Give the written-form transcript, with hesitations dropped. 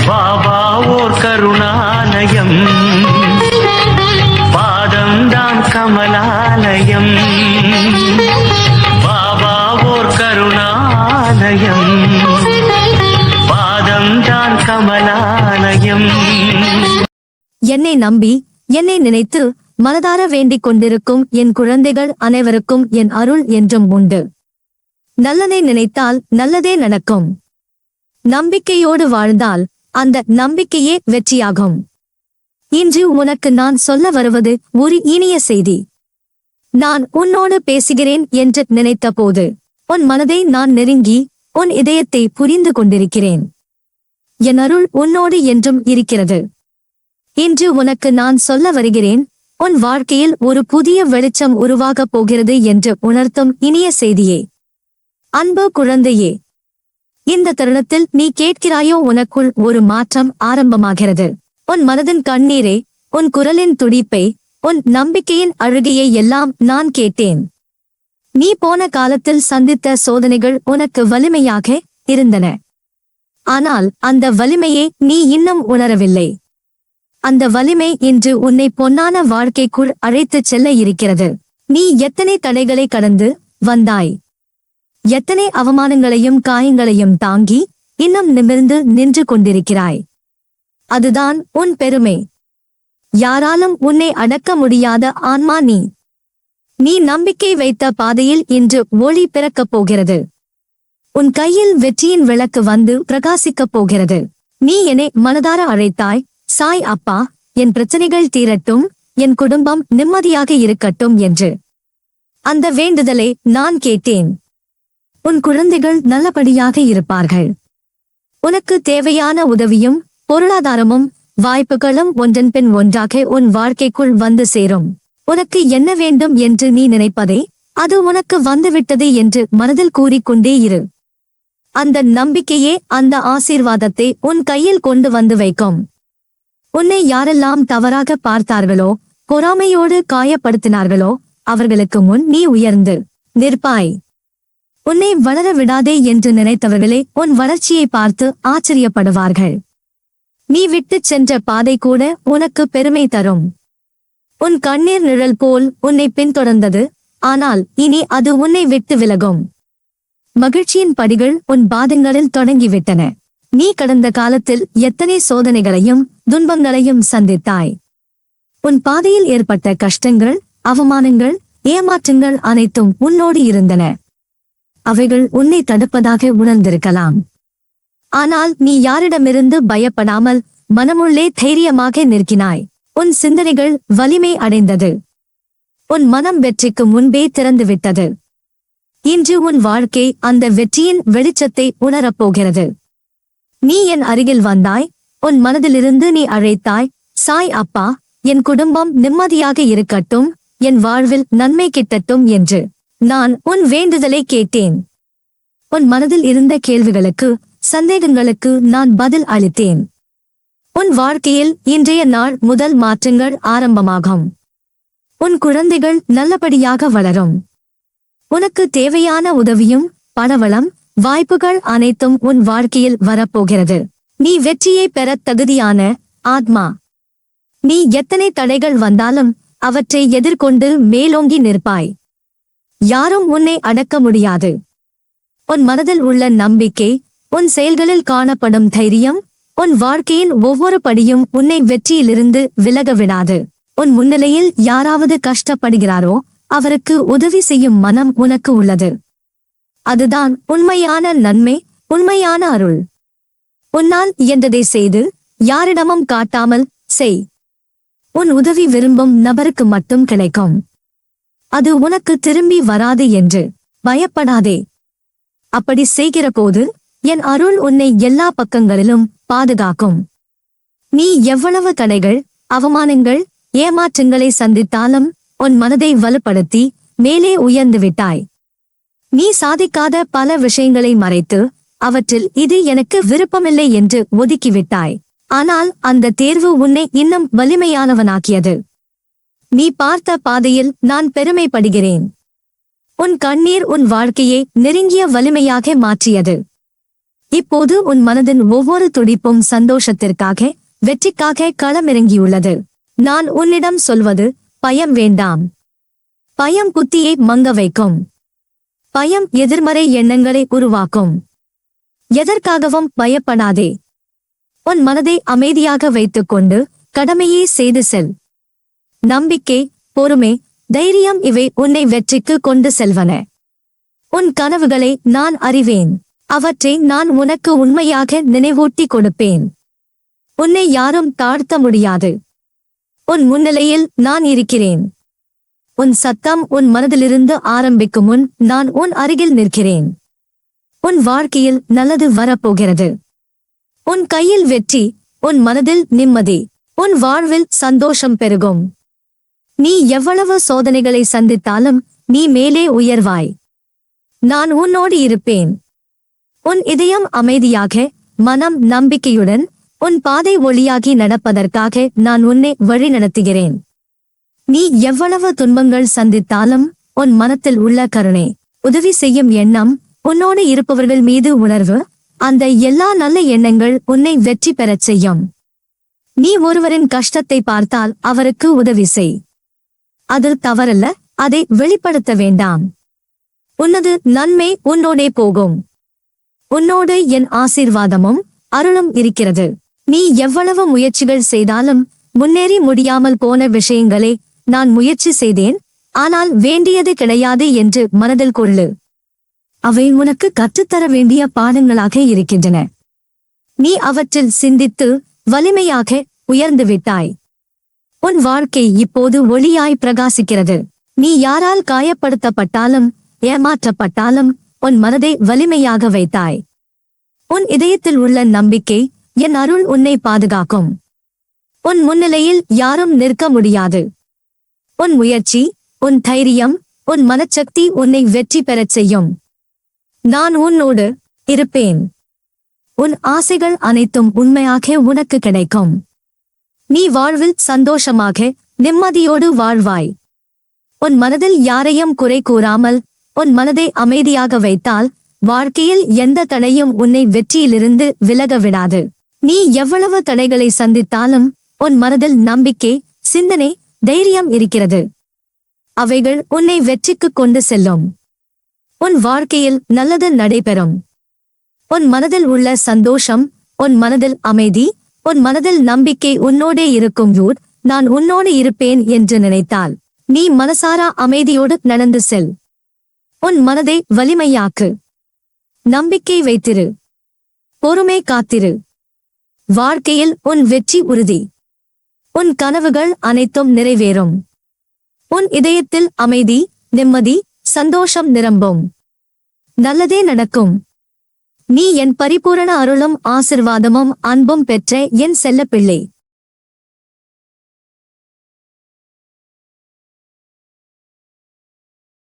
பாபா ஓர் கருணாலயம், பாதம்தான் கமலாலயம். பாபா ஓர் கருணாலயம், பாதம்தான் கமலாலயம். என்னை நம்பி என்னை நினைத்து மனதார வேண்டிக் கொண்டிருக்கும் என் குழந்தைகள் அனைவருக்கும் என் அருள் என்றும் உண்டு. நல்லதை நினைத்தால் நல்லதே நடக்கும். நம்பிக்கையோடு வாழ்ந்தால் அந்த நம்பிக்கையே வெற்றியாகும். இன்று உனக்கு நான் சொல்ல வருவது ஒரு இனிய செய்தி. நான் உன்னோடு பேசுகிறேன் என்று நினைத்த போது உன் மனதை நான் நெருங்கி உன் இதயத்தை புரிந்து கொண்டிருக்கிறேன். என் அருள் உன்னோடு என்றும் இருக்கிறது. இன்று உனக்கு நான் சொல்ல வருகிறேன், உன் வாழ்க்கையில் ஒரு புதிய வெளிச்சம் உருவாகப் போகிறது என்று உணர்த்தும் இனிய செய்தியே. அன்பு குழந்தையே, இந்த தருணத்தில் நீ கேட்கிறாயோ, உனக்குள் ஒரு மாற்றம் ஆரம்பமாகிறது. உன் மனதின் கண்ணீரே, உன் குரலின் துடிப்பை, உன் நம்பிக்கையின் அழுகையை எல்லாம் நான் கேட்டேன். நீ போன காலத்தில் சந்தித்த சோதனைகள் உனக்கு வலிமையாக இருந்தன. ஆனால் அந்த வலிமையை நீ இன்னும் உணரவில்லை. அந்த வலிமை இன்று உன்னை பொன்னான வாழ்க்கைக்குள் அழைத்துச் செல்ல இருக்கிறது. நீ எத்தனை தடைகளை கடந்து வந்தாய், எத்தனை அவமானங்களையும் காயங்களையும் தாங்கி இன்னும் நிமிர்ந்து நின்று கொண்டிருக்கிறாய். அதுதான் உன் பெருமை. யாராலும் உன்னை அடக்க முடியாத ஆன்மா நீ. நீ நம்பிக்கை வைத்த பாதையில் இன்று ஒளி பிறக்கப் போகிறது. உன் கையில் வெற்றியின் விளக்கு வந்து பிரகாசிக்கப் போகிறது. நீ என்னை மனதார அழைத்தாய், சாய் அப்பா, என் பிரச்சனைகள் தீரட்டும், என் குடும்பம் நிம்மதியாக இருக்கட்டும் என்று. அந்த வேண்டுதலை நான் கேட்டேன். உன் குழந்தைகள் நல்லபடியாக இருப்பார்கள். உனக்கு தேவையான உதவியும் பொருளாதாரமும் வாய்ப்புகளும் ஒன்றன் பின் ஒன்றாக உன் வாழ்க்கைக்குள் வந்து சேரும். உனக்கு என்ன வேண்டும் என்று நீ நினைப்பதே அது உனக்கு வந்துவிட்டது என்று மனதில் கூறிக்கொண்டே இரு. அந்த நம்பிக்கையே அந்த ஆசீர்வாதத்தை உன் கையில் கொண்டு வந்து வைக்கும். உன்னை யாரெல்லாம் தவறாக பார்த்தார்களோ, பொறாமையோடு காயப்படுத்தினார்களோ, அவர்களுக்கு முன் நீ உயர்ந்து நிற்பாய். உன்னை வளர விடாதே என்று நினைத்தவர்களே உன் வளர்ச்சியை பார்த்து ஆச்சரியப்படுவார்கள். நீ விட்டுச் சென்ற பாதை கூட உனக்கு பெருமை தரும். உன் கண்ணீர் நிழல் போல் உன்னை பின்தொடர்ந்தது, ஆனால் இனி அது உன்னை விட்டு விலகும். மகிழ்ச்சியின் படிகள் உன் பாதங்களில் தொடங்கிவிட்டன. நீ கடந்த காலத்தில் எத்தனை சோதனைகளையும் துன்பங்களையும் சந்தித்தாய். உன் பாதையில் ஏற்பட்ட கஷ்டங்கள், அவமானங்கள், ஏமாற்றங்கள் அனைத்தும் உன்னோடு இருந்தன. அவைகள் உன்னை தடுப்பதாக உணர்ந்திருக்கலாம். ஆனால் நீ யாரிடமிருந்து பயப்படாமல் மனமுள்ளே தைரியமாக நிற்கினாய். உன் சிந்தனைகள் வலிமை அடைந்தது. உன் மனம் வெற்றிக்கு முன்பே திறந்துவிட்டது. இன்று உன் வாழ்க்கை அந்த வெற்றியின் வெளிச்சத்தை உணரப்போகிறது. நீ என் அருகில் வந்தாய், உன் மனதிலிருந்து நீ அழைத்தாய், சாய் அப்பா, என் குடும்பம் நிம்மதியாக இருக்கட்டும், என் வாழ்வில் நன்மை கிட்டட்டும் என்று. நான் உன் வேண்டுதலை கேட்டேன். உன் மனதில் இருந்த கேள்விகளுக்கு, சந்தேகங்களுக்கு நான் பதில் அளித்தேன். உன் வாழ்க்கையில் இன்றைய நாள் முதல் மாற்றங்கள் ஆரம்பமாகும். உன் குழந்தைகள் நல்லபடியாக வளரும். உனக்கு தேவையான உதவியும் பணவளம் வாய்ப்புகள் அனைத்தும் உன் வாழ்க்கையில் வரப்போகிறது. நீ வெற்றியை பெற தகுதியான ஆத்மா. நீ எத்தனை தடைகள் வந்தாலும் அவற்றை எதிர்கொண்டு மேலோங்கி நிற்பாய். யாரும் உன்னை அடக்க முடியாது. உன் மனதில் உள்ள நம்பிக்கை, உன் செயல்களில் காணப்படும் தைரியம், உன் வாழ்க்கையின் ஒவ்வொரு படியும் உன்னை வெற்றியிலிருந்து விலக விடாது. உன் முன்னிலையில் யாராவது கஷ்டப்படுகிறாரோ அவருக்கு உதவி செய்யும் மனம் உனக்கு உள்ளது. அதுதான் உண்மையான நன்மை, உண்மையான அருள். உன்னால் இயன்றதை செய்து யாரிடமும் காட்டாமல் செய். உன் உதவி விரும்பும் நபருக்கு மட்டும் கிடைக்கும். அது உனக்கு திரும்பி வராது என்று பயப்படாதே. அப்படி செய்கிற போது என் அருள் உன்னை எல்லா பக்கங்களிலும் பாதுகாக்கும். நீ எவ்வளவு தடைகள், அவமானங்கள், ஏமாற்றங்களை சந்தித்தாலும் உன் மனதை வலுப்படுத்தி மேலே உயர்ந்து விட்டாய். நீ சாதிக்காத பல விஷயங்களை மறைத்து அவற்றில் இது எனக்கு விருப்பமில்லை என்று ஒதுக்கிவிட்டாய். ஆனால் அந்த தேர்வு உன்னை இன்னும் வலிமையானவனாக்கியது. நீ பார்த்த பாதையில் நான் பெருமைப்படுகிறேன். உன் கண்ணீர் உன் வாழ்க்கையை நெருங்கிய வலிமையாக மாற்றியது. இப்போது உன் மனதின் ஒவ்வொரு துடிப்பும் சந்தோஷத்திற்காக, வெற்றிக்காக களமிறங்கியுள்ளது. நான் உன்னிடம் சொல்வது, பயம் வேண்டாம். பயம் புத்தியை மங்க வைக்கும். பயம் எதிர்மறை எண்ணங்களை உருவாக்கும். எதற்காகவும் பயப்படாதே. உன் மனதை அமைதியாக வைத்துக்கொண்டு கடமையே செய்து செல். நம்பிக்கை, பொறுமை, தைரியம் இவை உன்னை வெற்றிக்கு கொண்டு செல்வன. உன் கனவுகளை நான் அறிவேன். அவற்றை நான் உனக்கு உண்மையாக நினைவூட்டி கொடுப்பேன். உன்னை யாரும் தாழ்த்த முடியாது. உன் முன்னிலையில் நான் இருக்கிறேன். உன் சத்தம் உன் மனதிலிருந்து ஆரம்பிக்கும் முன் நான் உன் அருகில் நிற்கிறேன். உன் வாழ்க்கையில் நல்லது வரப்போகிறது. உன் கையில் வெற்றி, உன் மனதில் நிம்மதி, உன் வாழ்வில் சந்தோஷம் பெருகும். நீ எவ்வளவு சோதனைகளை சந்தித்தாலும் நீ மேலே உயர்வாய். நான் உன்னோடு இருப்பேன். உன் இதயம் அமைதியாக, மனம் நம்பிக்கையுடன், உன் பாதை ஒளியாகி நடப்பதற்காக நான் உன்னை வழிநடத்துகிறேன். நீ எவ்வளவு துன்பங்கள் சந்தித்தாலும் உன் மனத்தில் உள்ள கருணை, உதவி செய்யும் எண்ணம், உன்னோடு இருப்பவர்கள் மீது உணர்வு, அந்த எல்லா நல்ல எண்ணங்கள் உன்னை வெற்றி பெறச் செய்யும். நீ ஒருவரின் கஷ்டத்தை பார்த்தால் அவருக்கு உதவி செய். அது தவறல்ல, அதை வெளிப்படுத்த வேண்டாம். உனது நன்மை உன்னோடே போகும். உன்னோடு என் ஆசீர்வாதமும் அருளும் இருக்கிறது. நீ எவ்வளவு முயற்சிகள் செய்தாலும் முன்னேறி முடியாமல் போன விஷயங்களை நான் முயற்சி செய்தேன், ஆனால் வேண்டியது கிடையாது என்று மனதில் கொள்ளு. அவை உனக்கு கற்றுத்தர வேண்டிய பாடங்களாக இருக்கின்றன. நீ அவற்றில் சிந்தித்து வலிமையாக உயர்ந்து விட்டாய். உன் வாழ்க்கை இப்போது ஒளியாய் பிரகாசிக்கிறது. நீ யாரால் காயப்படுத்தப்பட்டாலும் ஏமாற்றப்பட்டாலும் உன் மனதை வலிமையாக வைத்தாய். உன் இதயத்தில் உள்ள நம்பிக்கை, என் அருள் உன்னை பாதுகாக்கும். உன் முன்னிலையில் யாரும் நிற்க முடியாது. உன் முயற்சி, உன் தைரியம், உன் மனச்சக்தி உன்னை வெற்றி பெறச் செய்யும். நான் உன்னோடு இருப்பேன். உன் ஆசைகள் அனைத்தும் உண்மையாக உனக்கு கிடைக்கும். நீ வாழ்வில் சந்தோஷமாக, நிம்மதியோடு வாழ்வாய். உன் மனதில் யாரையும் குறை கூறாமல் உன் மனதை அமைதியாக வைத்தால் வாழ்க்கையில் எந்த தடையும் உன்னை வெற்றியிலிருந்து விலக விடாது. நீ எவ்வளவு தடைகளை சந்தித்தாலும் உன் மனதில் நம்பிக்கை, சிந்தனை, தைரியம் இருக்கிறது. அவைகள் உன்னை வெற்றிக்கு கொண்டு செல்லும். உன் வாழ்க்கையில் நல்லது நடைபெறும். உன் மனதில் உள்ள சந்தோஷம், உன் மனதில் அமைதி, உன் மனதில் நம்பிக்கை உன்னோடே இருக்கும். நான் உன்னோடு இருப்பேன் என்று நினைத்தால் நீ மனசாரா அமைதியோடு நடந்து செல். உன் மனதை வலிமையாக்கு. நம்பிக்கை வைத்திரு. பொறுமை காத்திரு. வாழ்க்கையில் உன் வெற்றி உறுதி. உன் கனவுகள் அனைத்தும் நிறைவேறும். உன் இதயத்தில் அமைதி, நிம்மதி, சந்தோஷம் நிரம்பும். நல்லதே நடக்கும். நீ என் பரிபூரண அருளும் ஆசிர்வாதமும் அன்பும் பெற்ற என் செல்ல பிள்ளை.